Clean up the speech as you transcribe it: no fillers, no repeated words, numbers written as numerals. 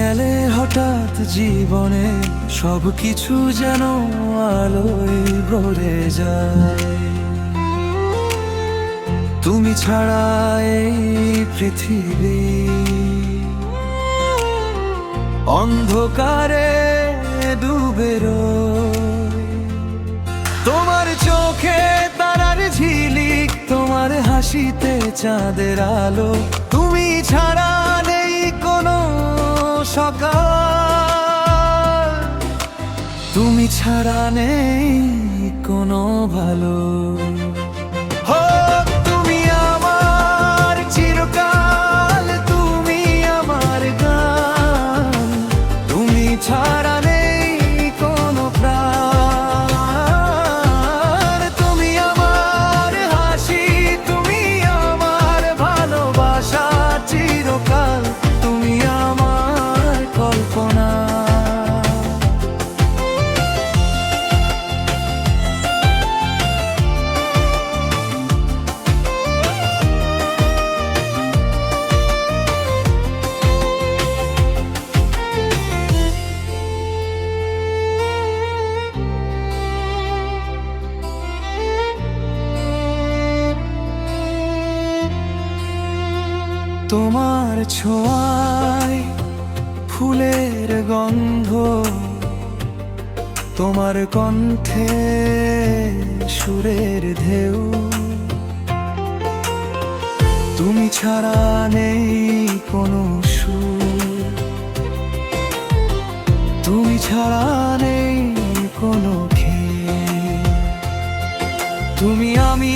এলে হঠাৎ জীবনে সবকিছু যেন আলোয় ভরে যায়। তুমি ছাড়া এই পৃথিবী অন্ধকারে ডুবে রয়। তোমার চোখে তারার ঝিলিক, তোমার হাসিতে চাঁদের আলো। তুমি ছাড়া নেই কোনো সকাল, তুমি ছাড়া নেই কোনো ভালো। হো তুমি আমার চিরকাল, তুমি আমার গান, তুমি ছাড়া নেই কোনো প্রাণ। তুমি আমার হাসি, তুমি আমার ভালোবাসা চিরকাল, তুমি আমার কল্পনা। তোমার ছোঁয়ায় ফুলের গন্ধ, তোমার কণ্ঠে সুরের ঢেউ। তুমি ছাড়া নেই কোনো সুর, তুমি ছাড়া নেই কোনো খেয়ে। তুমি আমি